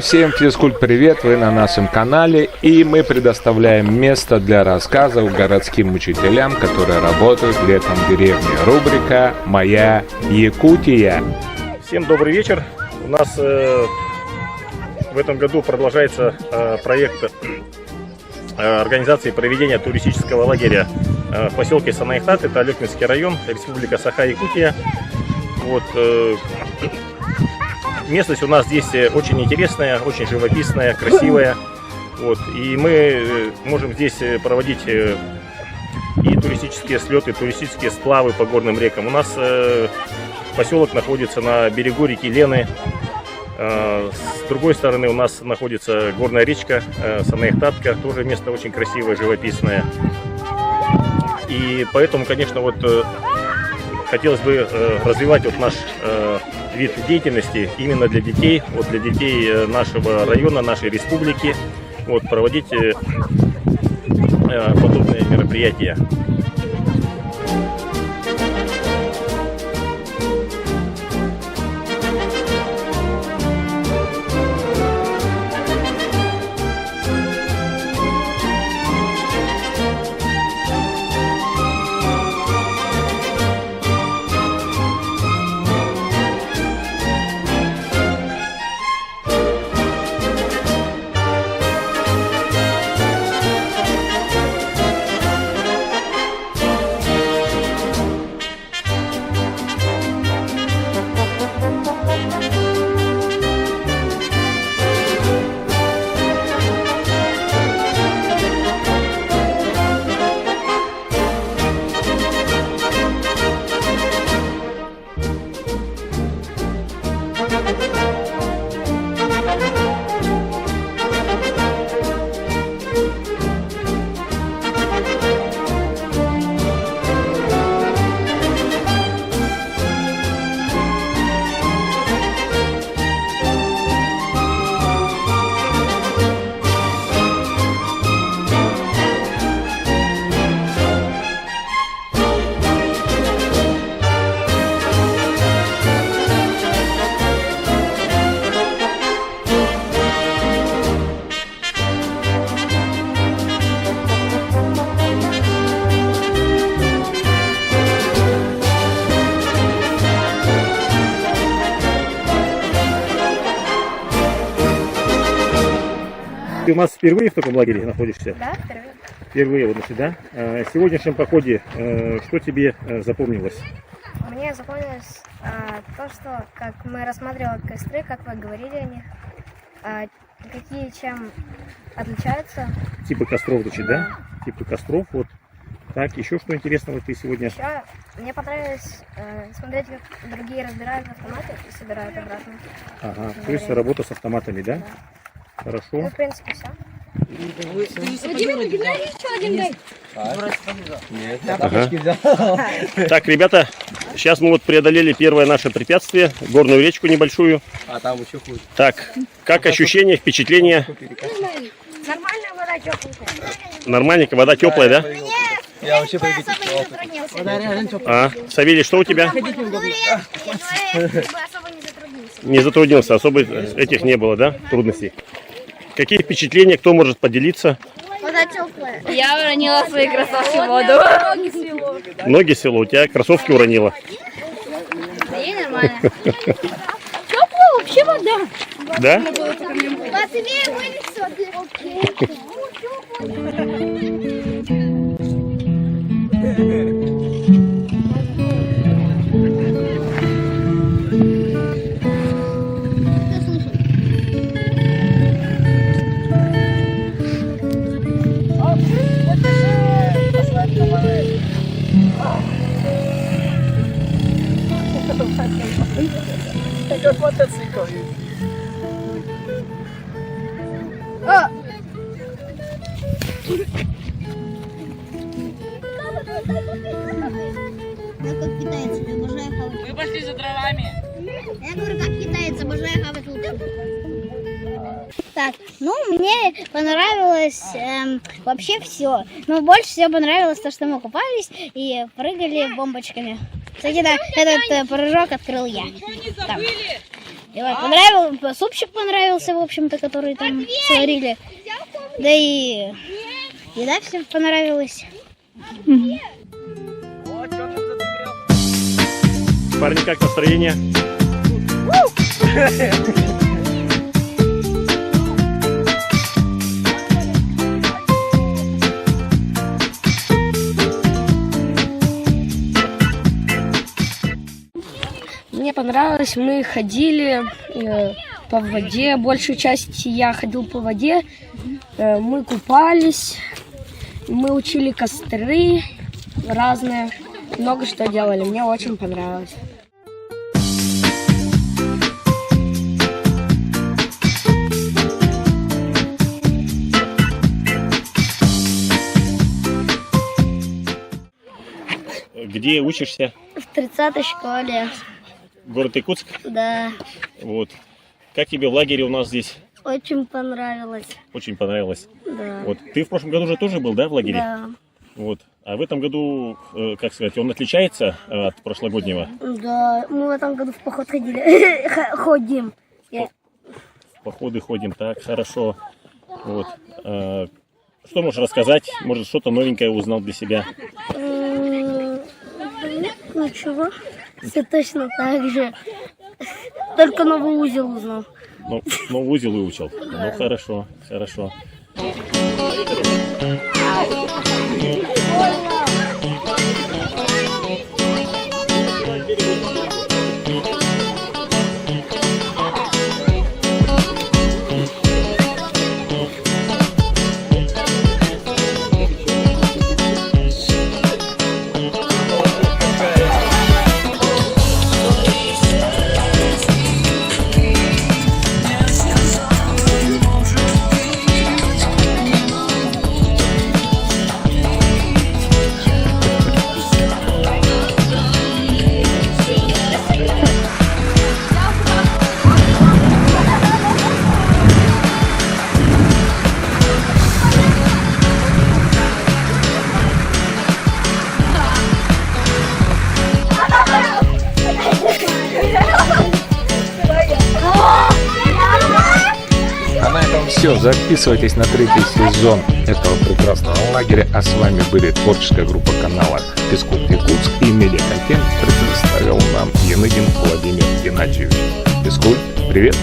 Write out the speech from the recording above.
Всем физкульт привет, вы на нашем канале, и мы предоставляем место для рассказов городским учителям, которые работают летом в деревне. Рубрика «Моя Якутия». Всем добрый вечер. У нас в этом году продолжается проект организации проведения туристического лагеря в поселке Санайхтат, это Алекминский район, Республика Саха-Якутия. Вот, местность у нас здесь очень интересная, очень живописная, красивая. Вот, и мы можем здесь проводить и туристические слеты, туристические сплавы по горным рекам. У нас поселок находится на берегу реки Лены. С другой стороны у нас находится горная речка Санайхтатка, тоже место очень красивое, живописное. И поэтому, конечно, вот хотелось бы развивать вот наш вид деятельности именно для детей, вот для детей нашего района, нашей республики, вот, проводить подобные мероприятия. Ты у нас впервые в таком лагере находишься? Да, впервые. Впервые, вот, да? В сегодняшнем походе что тебе запомнилось? Мне запомнилось то, что как мы рассматривали костры, как вы говорили о них, какие чем отличаются. Типы костров, значит, да? Типы костров, вот. Так, еще что интересного ты сегодня? Еще мне понравилось смотреть, как другие разбирают автоматы и собирают обратно. Ага, то есть работа с автоматами, да? Да. Хорошо. Ну, в принципе, все. Ага. Так, ребята, сейчас мы вот преодолели первое наше препятствие, горную речку небольшую. А там еще хуже. Так, как ощущения, впечатления? Нормальная вода теплая. Нормальненько, вода теплая, да? Я вообще А, Савелий, что у тебя? Особо не затруднился. Не затруднился, особо этих не было, да, трудностей? Какие впечатления, кто может поделиться? Вода теплая. Я уронила свои кроссовки в воду. Ноги свело, у тебя кроссовки уронила. Да ей нормально. Теплая вообще вода. Да? Как мотоцикл. Я как китаец, я обожаю хавать. Мы пошли за дровами. Я говорю, как китаец, обожаю хавать лук. Так, ну, мне понравилось вообще все. Но больше всего понравилось то, что мы купались и прыгали бомбочками. Кстати, да, этот прыжок открыл я. Там. Понравился, супчик понравился, в общем-то, который там сварили. Да и еда всем понравилась. Парни, как настроение? Мне понравилось, мы ходили по воде, большую часть я ходил по воде, мы купались, мы учили костры разные, много что делали, мне очень понравилось. Где учишься? В 30-й школе, Город Якутск? да, Вот. Как тебе в лагере у нас здесь? очень понравилось, Очень понравилось. да, Вот. Ты в прошлом году же тоже был, да, в лагере? да, Вот. А в этом году, как сказать, он отличается от прошлогоднего? да, мы в этом году в поход ходили, ходим. В походы ходим, так, хорошо. Вот. Что можешь рассказать? Может, что-то новенькое узнал для себя? Ничего, все точно так же, только новый узел узнал. Ну, новый узел выучил. Ну, хорошо, хорошо. А на этом все. Записывайтесь на 3-й сезон этого прекрасного лагеря. А с вами были творческая группа канала Физкульт Якутск и медиаконтент предоставил нам Яныгин Владимир Геннадьевич. Физкульт, привет!